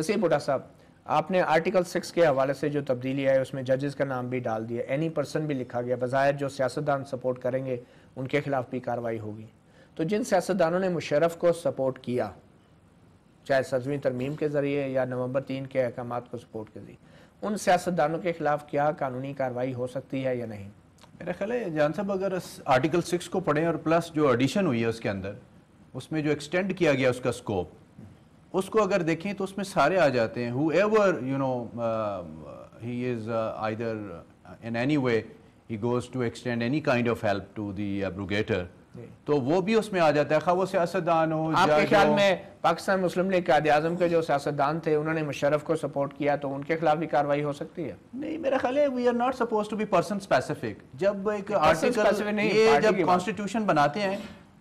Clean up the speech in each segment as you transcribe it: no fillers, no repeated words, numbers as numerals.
نصیب بھٹا صاحب، آپ نے آرٹیکل 6 کے حوالے سے جو تبدیلی ہے اس میں ججز کا نام بھی ڈال دیا، اینی پرسن بھی لکھا گیا، بظاہر جو سیاستدان سپورٹ کریں گے ان کے خلاف بھی کارروائی ہوگی. تو جن سیاستدانوں نے مشرف کو سپورٹ کیا، چاہے 7ویں ترمیم کے ذریعے یا نومبر 3 کے احکامات کو سپورٹ کے ذریعے، ان سیاستدانوں کے خلاف کیا قانونی کارروائی ہو سکتی ہے یا نہیں؟ میرا خیال ہے جان صاحب اگر آرٹیکل 6 کو پڑھیں اور پلس جو ایڈیشن ہوئی ہے اس کے اندر، اس میں جو ایکسٹینڈ کیا گیا اس کا سکوپ، اس کو اگر دیکھیں تو اس میں سارے آ جاتے ہیں. whoever he is either in any way he goes to extend any kind of help to the abrogator, تو وہ بھی اس میں آ جاتا ہے، خواہ وہ سیاستدان ہو. آپ کے خیال میں پاکستان مسلم لیگ قائد اعظم کے جو سیاستدان تھے انہوں نے مشرف کو سپورٹ کیا تو ان کے خلاف بھی کارروائی ہو سکتی ہے؟ نہیں، میرا خیال ہے we are not supposed to be person specific. جب ایک آرٹیکل یہ جب کانسٹیٹیوشن بناتے ہیں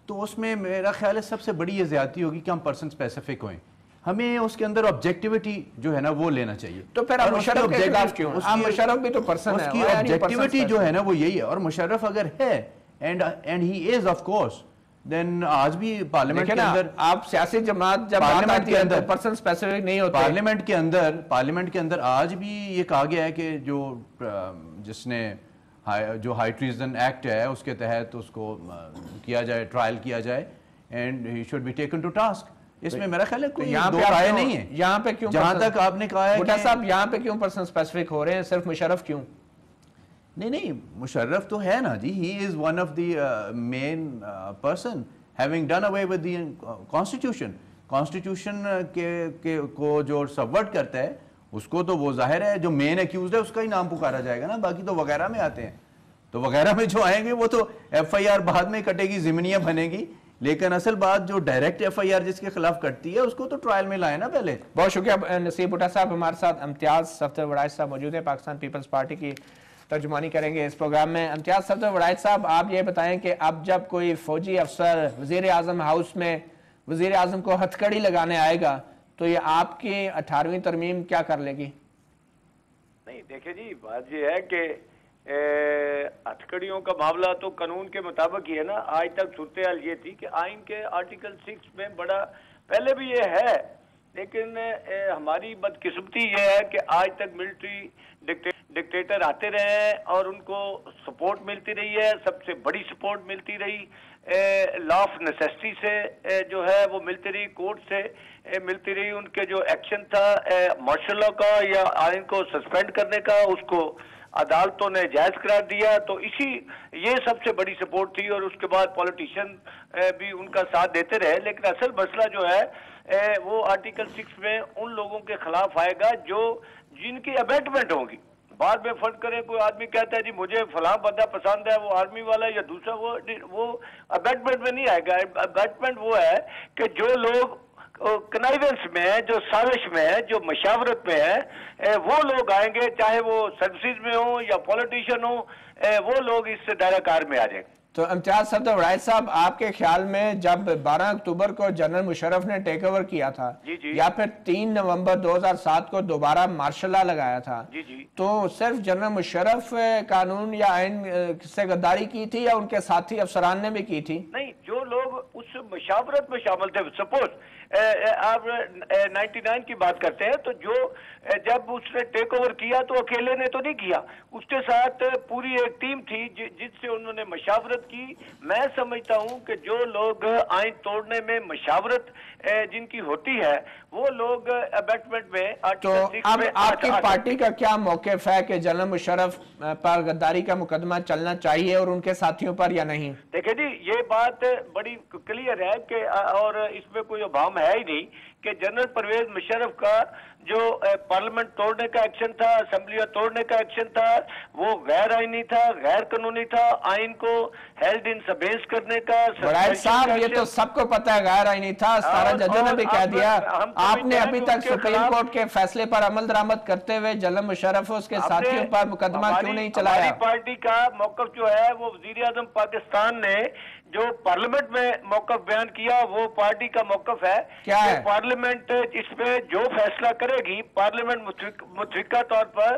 تو اس میں میرا خیال ہے سب سے بڑی یہ زیادتی ہوگی کہ ہم پرسن اسپیسیفک ہوئیں. ہمیں اس کے اندر آبجیکٹیوٹی جو ہے نا وہ لینا چاہیے. تو پھر مشرف کے خلاف کیوں؟ مشرف بھی تو پرسن ہے، اس کی آبجیکٹیوٹی جو ہے نا وہ یہی ہے. اور مشرف اگر ہے and he is of course, then آج بھی پارلیمنٹ کے اندر آپ سیاسی جماعت جب پارلیمنٹ کے اندر پرسن اسپیسیفک نہیں ہوتے. پارلیمنٹ کے اندر آج بھی یہ کہا گیا ہے کہ جو جس نے جو ہائی ٹریزن ایکٹ ہے اس کے تحت اس کو کیا جائے، ٹرائل کیا جائے and he should be taken to task. اس میں میرا خیال ہے کوئی دو رائے نہیں ہے. یہاں پہ کیوں جہاں تک آپ نے کہا ہے بھٹا صاحب یہاں پہ کیوں پرسن اسپیسیفک ہو رہے ہیں، صرف مشرف کیوں؟ نہیں مشرف تو ہے نا جی. He is one of the main person having done away with the constitution کے کو جو سبورٹ کرتا ہے اس کو تو وہ ظاہر ہے جو مین ایکیوزڈ ہے اس کا ہی نام پکارا جائے گا نا. باقی تو وغیرہ میں آتے ہیں، تو وغیرہ میں جو آئیں گے وہ تو ایف آئی آر بعد میں کٹے گی، ضمنیہ بنے گی. لیکن اصل بات جو ڈائریکٹ ایف آئی آر جس کے خلاف کٹتی ہے اس کو تو ٹرائل میں لائے نا پہلے. بہت شکریہ نصیب بھٹا صاحب. ہمارے ساتھ امتیاز صفدر وڑائچ صاحب موجود ہیں، پاکستان پیپلز پارٹی کی ترجمانی کریں گے اس پروگرام میں. امتیاز صفدر وڑائچ صاحب، آپ یہ بتائیں کہ اب جب کوئی فوجی افسر وزیر اعظم ہاؤس میں وزیر اعظم کو ہتھ کڑی لگانے آئے گا تو یہ آپ کی 18ویں ترمیم کیا کر لے گی؟ نہیں دیکھیں جی، بات یہ ہے کہ ہتھکڑیوں کا معاملہ تو قانون کے مطابق ہی ہے نا. آج تک صورتحال یہ تھی کہ آئین کے آرٹیکل 6 میں بڑا پہلے بھی یہ ہے، لیکن ہماری بدقسمتی یہ ہے کہ آج تک ملٹری ڈکٹیٹر آتے رہے ہیں اور ان کو سپورٹ ملتی رہی ہے. سب سے بڑی سپورٹ ملتی رہی لا آف نیسیسٹی سے جو ہے وہ ملتی رہی، کورٹ سے ملتی رہی. ان کے جو ایکشن تھا مارشل لا کا یا آئین کو سسپینڈ کرنے کا، اس کو عدالتوں نے جائز قرار دیا. تو یہ سب سے بڑی سپورٹ تھی، اور اس کے بعد پولیٹیشین بھی ان کا ساتھ دیتے رہے. لیکن اصل مسئلہ جو ہے وہ آرٹیکل 6 میں ان لوگوں کے خلاف آئے گا جن کی ابیٹمنٹ ہوگی. بعد میں فرض کریں کوئی آدمی کہتا ہے جی مجھے فلاں بندہ پسند ہے، وہ آرمی والا یا دوسرا، وہ ابیٹمنٹ میں نہیں آئے گا. ابیٹمنٹ وہ ہے کہ جو لوگ کنائیونس میں ہے، جو سازش میں ہے، جو مشاورت میں ہے، وہ لوگ آئیں گے، چاہے وہ سروسز میں ہوں یا پولیٹیشین ہوں، وہ لوگ اس سے دائرہ کار میں آ جائیں گے. تو امتیاز صفدر وڑائچ صاحب، آپ کے خیال میں جب 12 اکتوبر کو جنرل مشرف نے ٹیک اوور کیا تھا یا پھر 3 نومبر 2007 کو دوبارہ مارشل لا لگایا تھا، تو صرف جنرل مشرف قانون یا آئین سے غداری کی تھی یا ان کے ساتھی افسران نے بھی کی تھی؟ نہیں، جو لوگ اس مشاورت میں شامل تھے، سپوز آپ 99 کی بات کرتے ہیں، تو جو جب اس نے ٹیک اوور کیا تو اکیلے نے تو نہیں کیا، اس کے ساتھ پوری ایک ٹیم تھی جس سے انہوں نے مشاورت کی. میں سمجھتا ہوں کہ جو لوگ آئین توڑنے میں مشاورت جن کی ہوتی ہے وہ لوگ ابیٹمنٹ میں. تو اب آپ کی پارٹی کا کیا موقف ہے کہ جنرل مشرف پر غداری کا مقدمہ چلنا چاہیے اور ان کے ساتھیوں پر یا نہیں؟ دیکھیں جی، یہ بات بڑی کلیئر ہے کہ اور اس میں کوئی ابہام ہے ہی نہیں کہ جنرل پرویز مشرف کا جو پارلیمنٹ توڑنے کا ایکشن تھا، اسمبلیاں توڑنے کا ایکشن تھا، وہ غیر آئینی تھا، غیر قانونی تھا. آئین کو ہیلڈ ان سبیس کرنے کا. وڑائچ صاحب، یہ تو سب کو پتہ ہے غیر آئینی تھا، 17 ججوں نے بھی کہہ دیا. آپ نے ابھی تک سپریم کورٹ کے فیصلے پر عمل درآمد کرتے ہوئے جنرل مشرف اور اس کے ساتھیوں پر مقدمہ کیوں نہیں چلایا؟ ہماری پارٹی کا موقف جو ہے وہ وزیر اعظم پاکستان نے جو پارلیمنٹ میں موقف بیان کیا وہ پارٹی کا موقف ہے کہ پارلیمنٹ اس میں جو فیصلہ کرے گی، پارلیمنٹ متفقہ طور پر